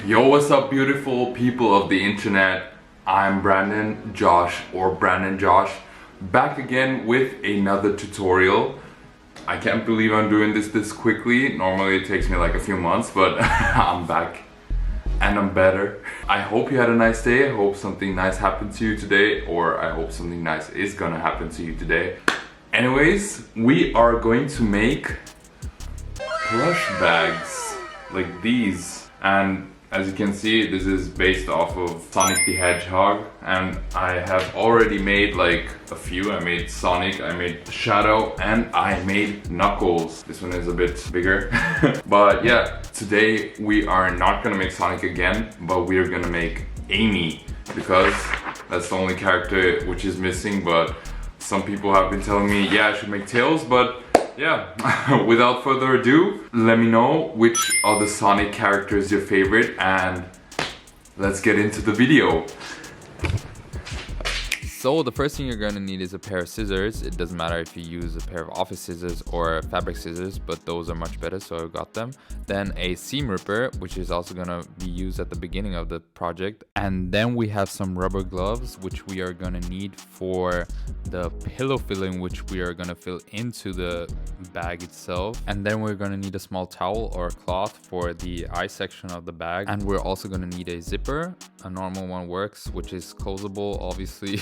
Yo, what's up, beautiful people of the internet? I'm Brandon Josh, or Brandon Josh, back again with another tutorial. I can't believe I'm doing this quickly. Normally it takes me like a few months, but I'm back and I'm better. I hope you had a nice day. I hope something nice happened to you today, or I hope something nice is gonna happen to you today. Anyways, we are going to make plush bags like these, and as you can see, this is based off of Sonic the Hedgehog, and I have already made like a few. I made Sonic, I made Shadow, and I made Knuckles. This one is a bit bigger. But yeah, today we are not gonna make Sonic again, but we are gonna make Amy, because that's the only character which is missing. But some people have been telling me, yeah, I should make Tails, but yeah, without further ado, let me know which of the Sonic characters your favorite, and let's get into the video. So the first thing you're going to need is a pair of scissors. It doesn't matter if you use a pair of office scissors or fabric scissors, but those are much better, so I got them. Then a seam ripper, which is also going to be used at the beginning of the project. And then we have some rubber gloves, which we are going to need for the pillow filling, which we are going to fill into the bag itself. And then we're going to need a small towel or a cloth for the eye section of the bag. And we're also going to need a zipper. A normal one works, which is closable, obviously.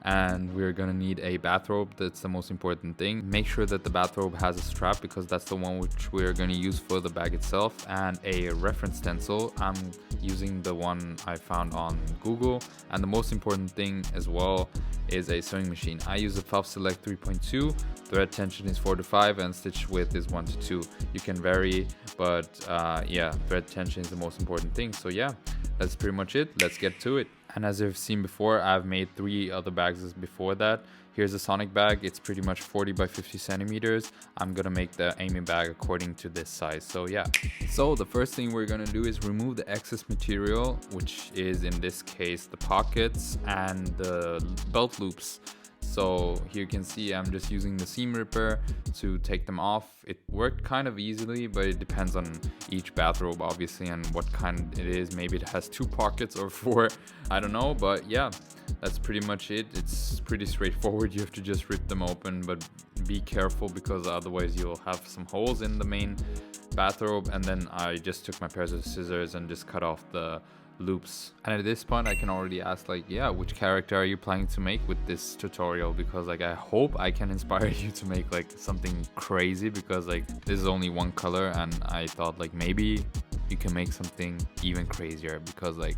And we're gonna need a bathrobe. That's the most important thing. Make sure that the bathrobe has a strap, because that's the one which we're gonna use for the bag itself. And a reference stencil. I'm using the one I found on Google. And the most important thing as well is a sewing machine. I use a Phelps Select 3.2. Thread tension is 4 to 5 and stitch width is 1 to 2. You can vary, but yeah, thread tension is the most important thing. So yeah, that's pretty much it. Let's get to it. And as you've seen before, I've made 3 other bags before that. Here's a Sonic bag. It's pretty much 40 by 50 centimeters. I'm gonna make the Amy bag according to this size. So yeah. So the first thing we're gonna do is remove the excess material, which is in this case the pockets and the belt loops. So here you can see I'm just using the seam ripper to take them off. It worked kind of easily, but it depends on each bathrobe obviously and what kind it is. Maybe it has 2 pockets or 4, I don't know, but yeah, that's pretty much it. It's pretty straightforward. You have to just rip them open, but be careful because otherwise you'll have some holes in the main bathrobe. And then I just took my pairs of scissors and just cut off the loops. And at this point I can already ask, like, yeah, which character are you planning to make with this tutorial? Because like I hope I can inspire you to make like something crazy, because like this is only one color and I thought like maybe you can make something even crazier, because like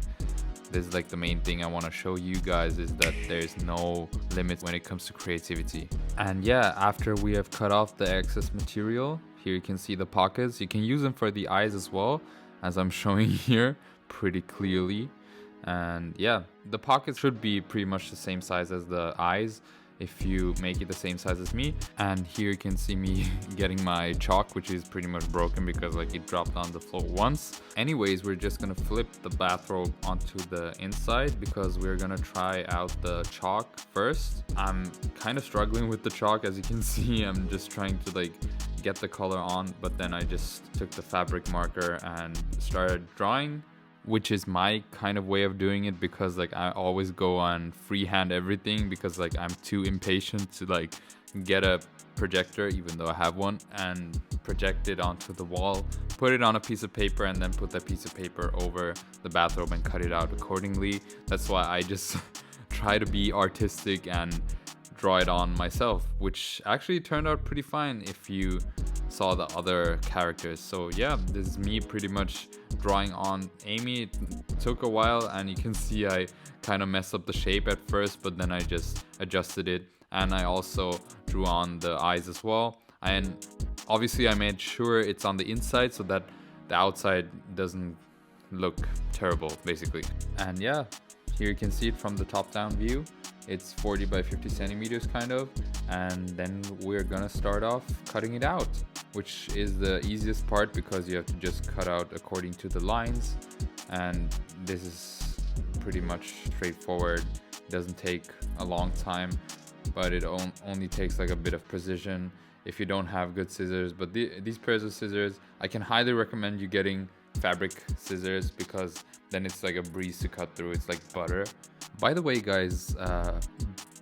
this is like the main thing I want to show you guys, is that there's no limit when it comes to creativity. And yeah, after we have cut off the excess material, here you can see the pockets. You can use them for the eyes as well, as I'm showing here pretty clearly. And yeah, the pockets should be pretty much the same size as the eyes if you make it the same size as me. And here you can see me getting my chalk, which is pretty much broken because like it dropped on the floor once. Anyways, we're just gonna flip the bathrobe onto the inside because we're gonna try out the chalk first. I'm kind of struggling with the chalk, as you can see. I'm just trying to like get the color on, but then I just took the fabric marker and started drawing, which is my kind of way of doing it, because like I always go on freehand everything, because like I'm too impatient to like get a projector, even though I have one, and project it onto the wall, put it on a piece of paper, and then put that piece of paper over the bathrobe and cut it out accordingly. That's why I just try to be artistic and draw it on myself, which actually turned out pretty fine if you saw the other characters. So yeah, this is me pretty much drawing on Amy. It took a while, and you can see I kind of messed up the shape at first, but then I just adjusted it. And I also drew on the eyes as well, and obviously I made sure it's on the inside so that the outside doesn't look terrible basically. And yeah, here you can see it from the top down view. It's 40 by 50 centimeters kind of, and then we're gonna start off cutting it out, which is the easiest part because you have to just cut out according to the lines, and this is pretty much straightforward. It doesn't take a long time, but it only takes like a bit of precision if you don't have good scissors. But these pairs of scissors, I can highly recommend you getting fabric scissors because then it's like a breeze to cut through. It's like butter. By the way, guys,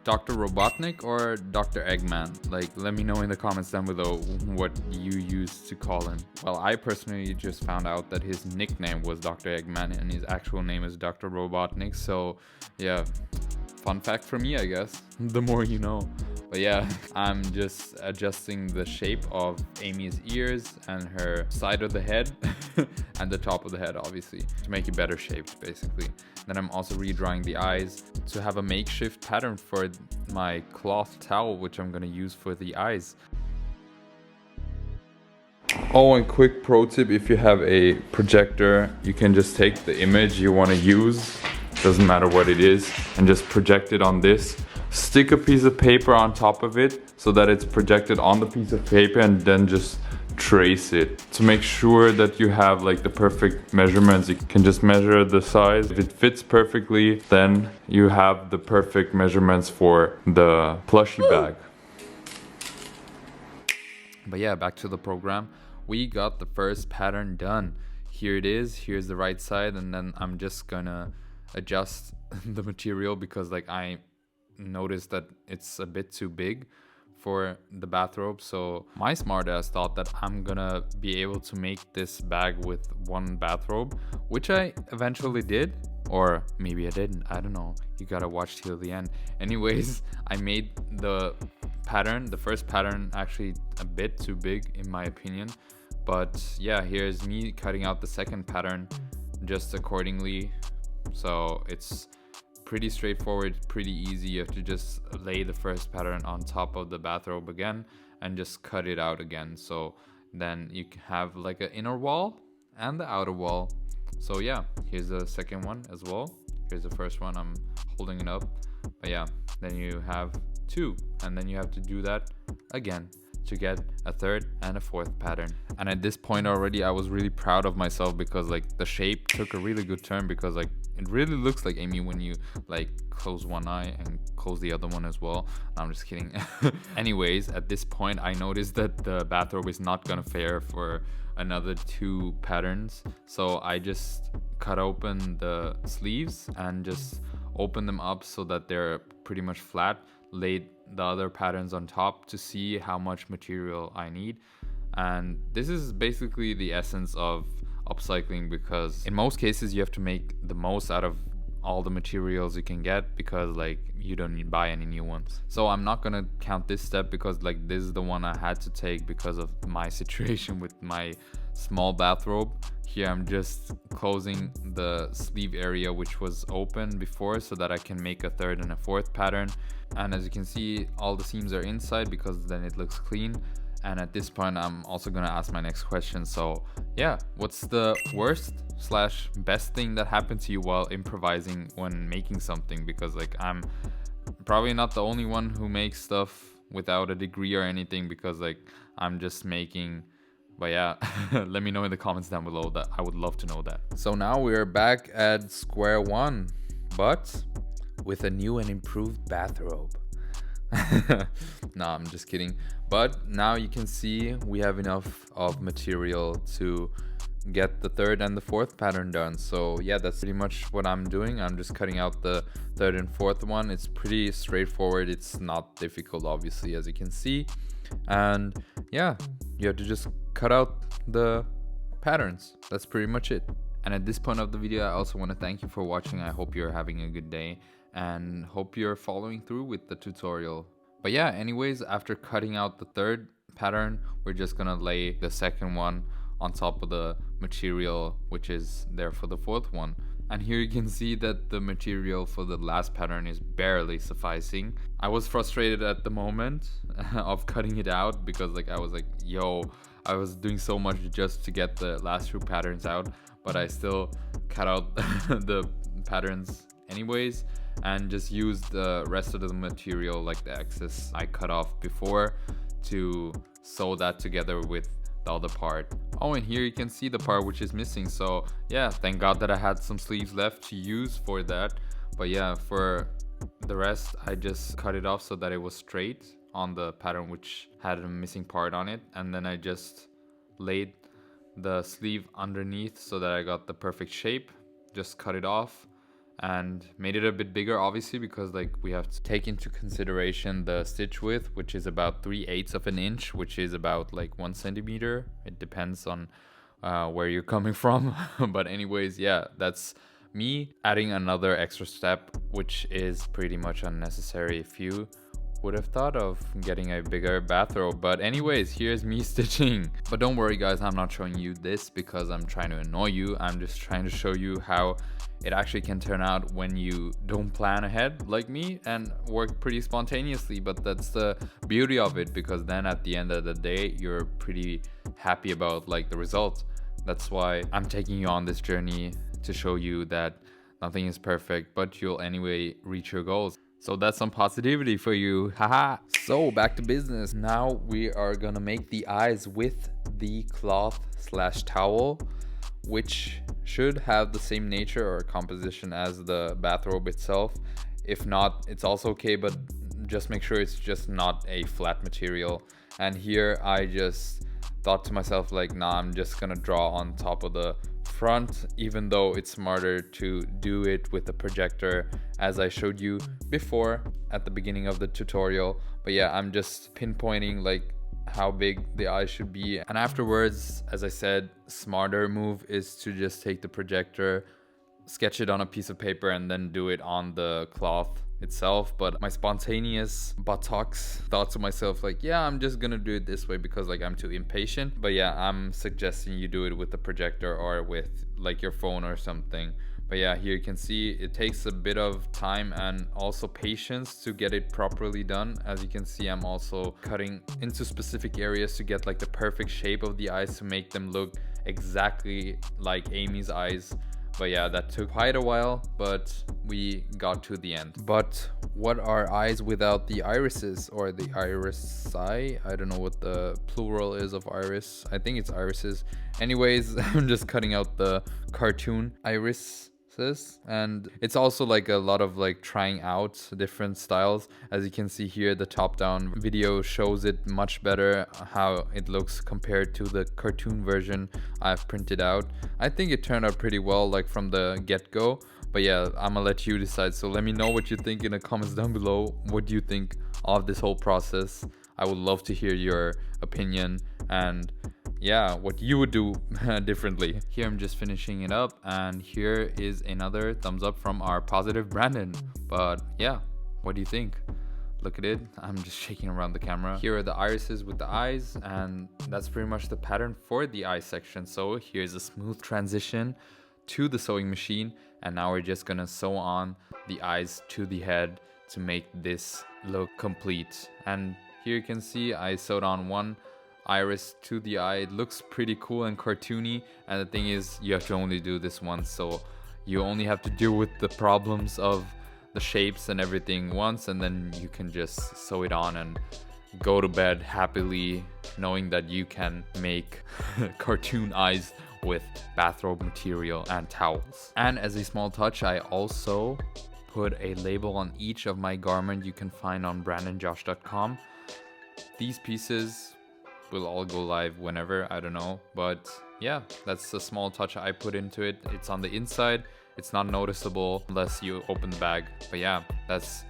Dr. Robotnik or Dr. Eggman? Like, let me know in the comments down below what you used to call him. Well, I personally just found out that his nickname was Dr. Eggman and his actual name is Dr. Robotnik. So, yeah, fun fact for me, I guess. The more you know. But yeah, I'm just adjusting the shape of Amy's ears and her side of the head and the top of the head, obviously, to make it better shaped, basically. Then I'm also redrawing the eyes to have a makeshift pattern for my cloth towel, which I'm gonna use for the eyes. Oh, and quick pro tip, if you have a projector, you can just take the image you want to use, doesn't matter what it is, and just project it on this. Stick a piece of paper on top of it so that it's projected on the piece of paper, and then just trace it to make sure that you have like the perfect measurements. You can just measure the size. If it fits perfectly, then you have the perfect measurements for the plushie bag. But yeah, back to the program. We got the first pattern done. Here it is. Here's the right side, and then I'm just gonna adjust the material because like I noticed that it's a bit too big for the bathrobe. So my smart ass thought that I'm gonna be able to make this bag with one bathrobe, which I eventually did, or maybe I didn't, I don't know, you gotta watch till the end. Anyways, I made the pattern, the first pattern, actually a bit too big in my opinion, but yeah, here's me cutting out the second pattern just accordingly. So it's pretty straightforward, pretty easy. You have to just lay the first pattern on top of the bathrobe again and just cut it out again. So then you can have like an inner wall and the outer wall. So yeah, here's the second one as well. Here's the first one, I'm holding it up. But yeah, then you have two, and then you have to do that again to get a third and a fourth pattern. And at this point already, I was really proud of myself because like the shape took a really good turn, because like it really looks like Amy when you like close one eye and close the other one as well. I'm just kidding. Anyways, at this point I noticed that the bathrobe is not gonna fare for another two patterns, so I just cut open the sleeves and just open them up so that they're pretty much flat, laid the other patterns on top to see how much material I need. And this is basically the essence of upcycling, because in most cases you have to make the most out of all the materials you can get, because like you don't need to buy any new ones. So I'm not gonna count this step because like this is the one I had to take because of my situation with my small bathrobe. Here I'm just closing the sleeve area which was open before so that I can make a third and a fourth pattern. And as you can see, all the seams are inside because then it looks clean. And at this point I'm also gonna ask my next question. So yeah, what's the worst slash best thing that happened to you while improvising when making something? Because like I'm probably not the only one who makes stuff without a degree or anything, because like I'm just making. But yeah, let me know in the comments down below, that I would love to know that. So now we're back at square one, but with a new and improved bathrobe. No, I'm just kidding. But now you can see we have enough of material to get the third and the fourth pattern done. So yeah, that's pretty much what I'm doing. I'm just cutting out the third and fourth one. It's pretty straightforward. It's not difficult, obviously, as you can see. And yeah, you have to just cut out the patterns. That's pretty much it. And at this point of the video, I also want to thank you for watching. I hope you're having a good day and hope you're following through with the tutorial. But yeah, anyways, after cutting out the third pattern, we're just gonna lay the second one on top of the material which is there for the fourth one. And here you can see that the material for the last pattern is barely sufficing. I was frustrated at the moment of cutting it out because like I was like, yo, I was doing so much just to get the last two patterns out, but I still cut out the patterns anyways and just used the rest of the material, like the excess I cut off before, to sew that together with the other part. Oh, and here you can see the part which is missing. So yeah, thank God that I had some sleeves left to use for that. But yeah, for the rest I just cut it off so that it was straight on the pattern which had a missing part on it, and then I just laid the sleeve underneath so that I got the perfect shape. Just cut it off and made it a bit bigger, obviously, because like we have to take into consideration the stitch width, which is about 3/8 of an inch, which is about like 1 centimeter. It depends on where you're coming from. But anyways, yeah, that's me adding another extra step, which is pretty much unnecessary if you would have thought of getting a bigger bathrobe. But anyways, here's me stitching. But don't worry guys, I'm not showing you this because I'm trying to annoy you. I'm just trying to show you how it actually can turn out when you don't plan ahead like me and work pretty spontaneously. But that's the beauty of it, because then at the end of the day you're pretty happy about like the result. That's why I'm taking you on this journey, to show you that nothing is perfect, but you'll anyway reach your goals. So that's some positivity for you, haha. So back to business. Now we are gonna make the eyes with the cloth / towel, which should have the same nature or composition as the bathrobe itself. If not, it's also okay, but just make sure it's just not a flat material. And here I just thought to myself like, nah, I'm just gonna draw on top of the front, even though it's smarter to do it with the projector, as I showed you before at the beginning of the tutorial. But yeah, I'm just pinpointing like how big the eye should be, and afterwards, as I said, smarter move is to just take the projector, sketch it on a piece of paper, and then do it on the cloth itself. But my spontaneous buttocks thought to myself like, yeah, I'm just gonna do it this way because like I'm too impatient. But yeah, I'm suggesting you do it with the projector or with like your phone or something. But yeah, here you can see it takes a bit of time and also patience to get it properly done. As you can see, I'm also cutting into specific areas to get like the perfect shape of the eyes to make them look exactly like Amy's eyes. But yeah, that took quite a while, but we got to the end. But what are eyes without the irises, or the irisae? I don't know what the plural is of iris. I think it's irises. Anyways, I'm just cutting out the cartoon irises. And it's also like a lot of like trying out different styles. As you can see here, the top down video shows it much better how it looks compared to the cartoon version I've printed out. I think it turned out pretty well, like from the get-go. But yeah, I'm gonna let you decide. So let me know what you think in the comments down below. What do you think of this whole process? I would love to hear your opinion and yeah, what you would do differently. Here I'm just finishing it up, and here is another thumbs up from our positive Brandon. But yeah, what do you think? Look at it, I'm just shaking around the camera. Here are the irises with the eyes, and that's pretty much the pattern for the eye section. So here's a smooth transition to the sewing machine, and now we're just gonna sew on the eyes to the head to make this look complete. And here you can see I sewed on one iris to the eye. It looks pretty cool and cartoony, and the thing is you have to only do this once, so you only have to deal with the problems of the shapes and everything once, and then you can just sew it on and go to bed happily knowing that you can make cartoon eyes with bathrobe material and towels. And as a small touch, I also put a label on each of my garment you can find on brandanjosh.com. These pieces will all go live whenever, I don't know, but yeah, that's a small touch I put into it. It's on the inside, it's not noticeable unless you open the bag. But yeah, that's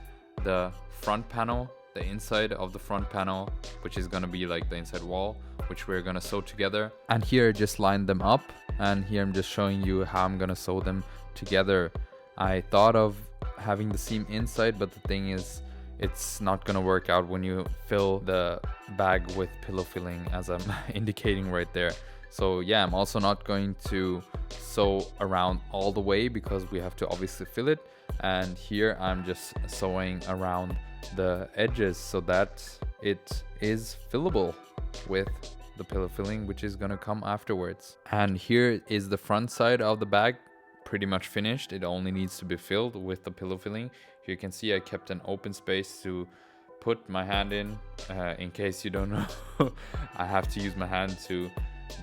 the front panel, the inside of the front panel, which is gonna be like the inside wall, which we're gonna sew together. And here I just lined them up, and here I'm just showing you how I'm gonna sew them together. I thought of having the seam inside, but the thing is it's not gonna work out when you fill the bag with pillow filling, as I'm indicating right there. So yeah, I'm also not going to sew around all the way because we have to obviously fill it. And here I'm just sewing around the edges so that it is fillable with the pillow filling, which is gonna come afterwards. And here is the front side of the bag, pretty much finished. It only needs to be filled with the pillow filling. Here you can see I kept an open space to put my hand in case you don't know. I have to use my hand to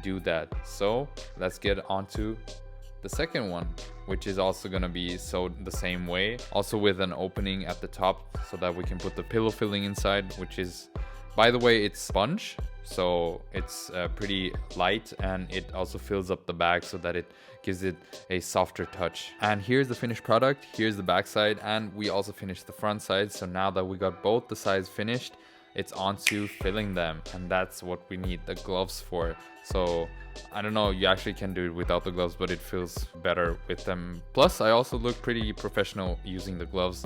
do that. So let's get onto the second one, which is also gonna be sewed the same way, also with an opening at the top so that we can put the pillow filling inside, which is By the way, it's sponge, so it's pretty light, and it also fills up the bag so that it gives it a softer touch. And here's the finished product. Here's the back side, and we also finished the front side. So now that we got both the sides finished, it's on to filling them, and that's what we need the gloves for. So I don't know, you actually can do it without the gloves, but it feels better with them. Plus I also look pretty professional using the gloves,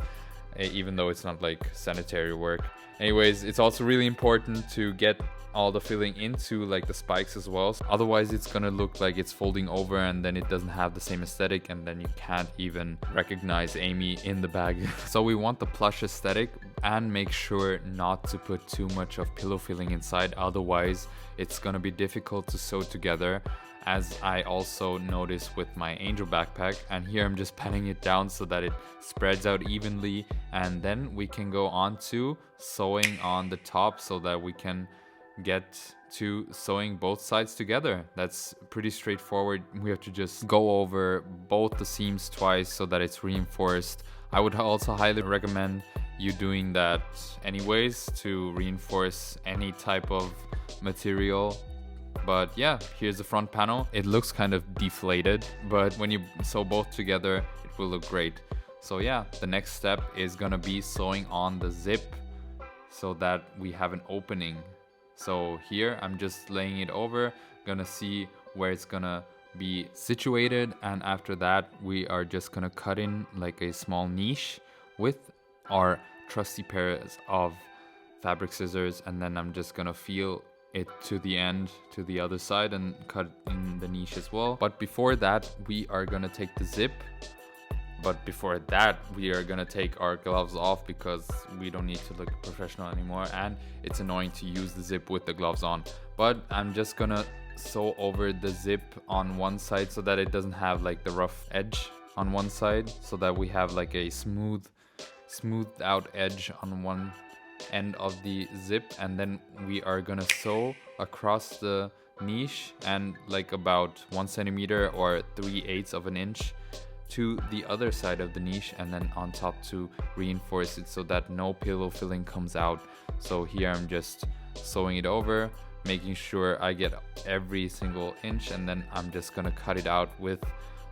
even though it's not like sanitary work. Anyways, it's also really important to get all the filling into like the spikes as well. Otherwise it's gonna look like it's folding over, and then it doesn't have the same aesthetic, and then you can't even recognize Amy in the bag. So we want the plush aesthetic, and make sure not to put too much of pillow filling inside, otherwise it's gonna be difficult to sew together, as I also noticed with my angel backpack. And here I'm just patting it down so that it spreads out evenly, and then we can go on to sewing on the top so that we can get to sewing both sides together. That's pretty straightforward. We have to just go over both the seams twice so that it's reinforced. I would also highly recommend you doing that anyways to reinforce any type of material. But yeah, here's the front panel. It looks kind of deflated, but when you sew both together, it will look great. So yeah, the next step is gonna be sewing on the zip so that we have an opening. So here I'm just laying it over, gonna see where it's gonna be situated, and after that we are just gonna cut in like a small niche with our trusty pairs of fabric scissors, and then I'm just gonna feel it to the end, to the other side, and cut in the niche as well. But before that we are gonna take the zip. But before that, we are gonna take our gloves off because we don't need to look professional anymore, and it's annoying to use the zip with the gloves on. But I'm just gonna sew over the zip on one side so that it doesn't have like the rough edge on one side, so that we have like a smoothed out edge on one end of the zip. And then we are gonna sew across the niche and like about 1 centimeter or 3/8 of an inch to the other side of the niche, and then on top to reinforce it so that no pillow filling comes out. So here I'm just sewing it over, making sure I get every single inch, and then I'm just gonna cut it out with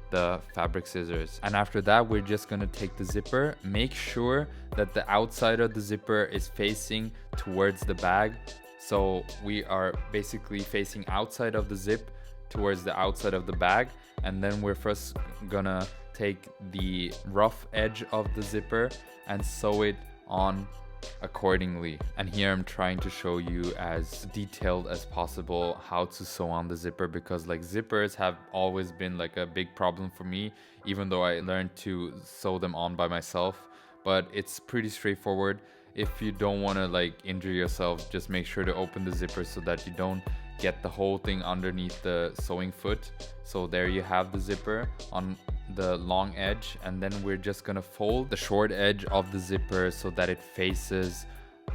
the fabric scissors. And after that we're just gonna take the zipper, make sure that the outside of the zipper is facing towards the bag. So we are basically facing outside of the zip towards the outside of the bag, and then we're first gonna take the rough edge of the zipper and sew it on accordingly. And here I'm trying to show you as detailed as possible how to sew on the zipper, because like zippers have always been like a big problem for me, even though I learned to sew them on by myself. But it's pretty straightforward. If you don't want to like injure yourself, just make sure to open the zipper so that you don't get the whole thing underneath the sewing foot. So there you have the zipper on the long edge, and then we're just gonna fold the short edge of the zipper so that it faces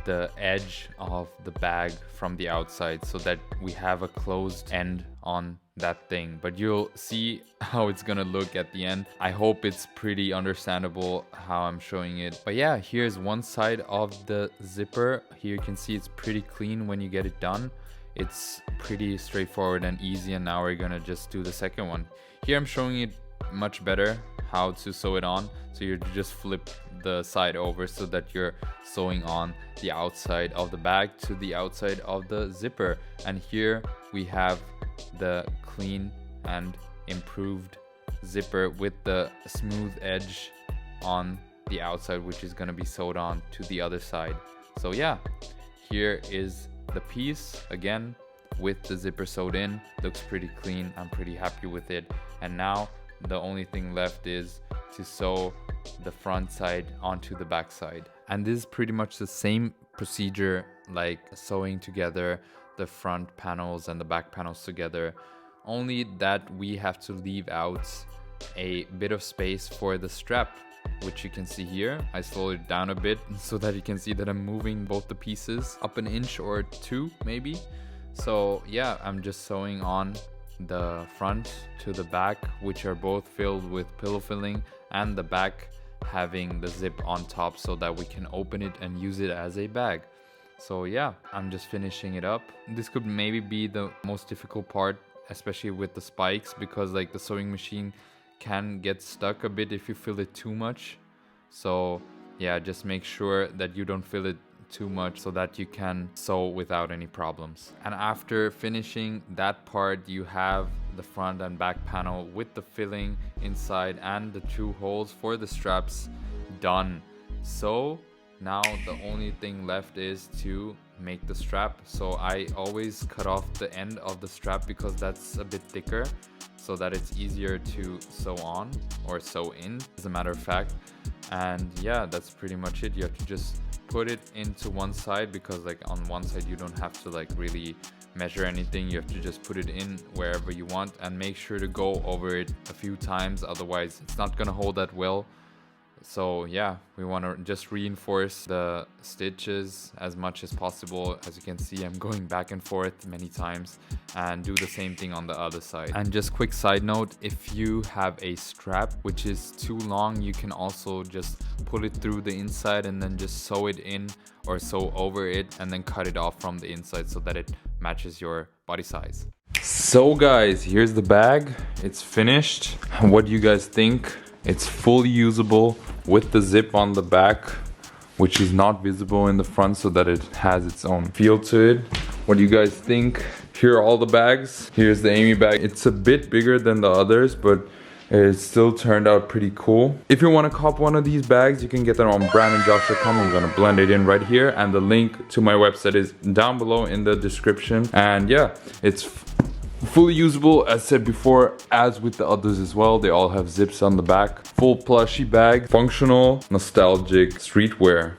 the edge of the bag from the outside, so that we have a closed end on that thing. But you'll see how it's gonna look at the end. I hope it's pretty understandable how I'm showing it. But yeah, here's one side of the zipper. Here you can see it's pretty clean when you get it done. It's pretty straightforward and easy, and now we're gonna just do the second one. Here I'm showing it much better how to sew it on. So you just flip the side over so that you're sewing on the outside of the bag to the outside of the zipper. And here we have the clean and improved zipper with the smooth edge on the outside, which is going to be sewed on to the other side. So yeah, here is the piece again with the zipper sewed in. Looks pretty clean. I'm pretty happy with it. And now the only thing left is to sew the front side onto the back side. And this is pretty much the same procedure like sewing together the front panels and the back panels together, only that we have to leave out a bit of space for the strap, which you can see here. I slowed it down a bit so that you can see that I'm moving both the pieces up an inch or two maybe. So yeah, I'm just sewing on the front to the back, which are both filled with pillow filling, and the back having the zip on top so that we can open it and use it as a bag. So yeah, I'm just finishing it up. This could maybe be the most difficult part, especially with the spikes, because like the sewing machine can get stuck a bit if you fill it too much. So yeah, just make sure that you don't fill it too much so that you can sew without any problems. And after finishing that part, you have the front and back panel with the filling inside and the 2 holes for the straps done. So now the only thing left is to make the strap. So I always cut off the end of the strap because that's a bit thicker, so that it's easier to sew on or sew in, as a matter of fact. And yeah, that's pretty much it. You have to just put it into one side, because like on one side you don't have to like really measure anything. You have to just put it in wherever you want and make sure to go over it a few times, otherwise it's not gonna hold that well. So yeah, we want to just reinforce the stitches as much as possible. As you can see, I'm going back and forth many times, and do the same thing on the other side. And just quick side note, if you have a strap which is too long, you can also just pull it through the inside and then just sew it in or sew over it and then cut it off from the inside so that it matches your body size. So guys, here's the bag. It's finished. What do you guys think? It's fully usable with the zip on the back, which is not visible in the front, so that it has its own feel to it. What do you guys think? Here are all the bags. Here's the Amy bag. It's a bit bigger than the others, but it still turned out pretty cool. If you want to cop one of these bags, you can get them on brandanjosh.com. I'm gonna blend it in right here, and the link to my website is down below in the description. And yeah, it's fully usable, as said before, as with the others as well. They all have zips on the back. Full plushy bag, functional, nostalgic, streetwear.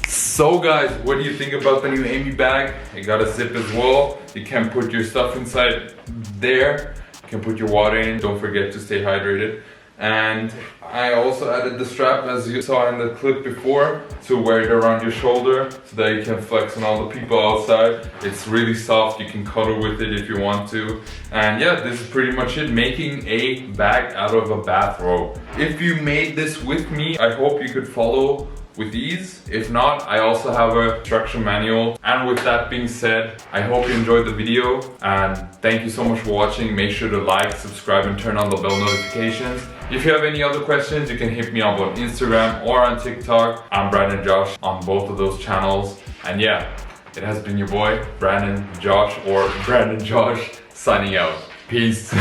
So guys, what do you think about the new Amy bag? It got a zip as well. You can put your stuff inside there. You can put your water in. Don't forget to stay hydrated. And I also added the strap, as you saw in the clip before, to wear it around your shoulder so that you can flex on all the people outside. It's really soft, you can cuddle with it if you want to. And yeah, this is pretty much it, making a bag out of a bathrobe. If you made this with me, I hope you could follow with ease. If not, I also have a instruction manual. And with that being said, I hope you enjoyed the video, and thank you so much for watching. Make sure to like, subscribe, and turn on the bell notifications. If you have any other questions, you can hit me up on Instagram or on TikTok. I'm Brandon Josh on both of those channels. And yeah, it has been your boy, Brandon Josh, or Brandon Josh, signing out. Peace.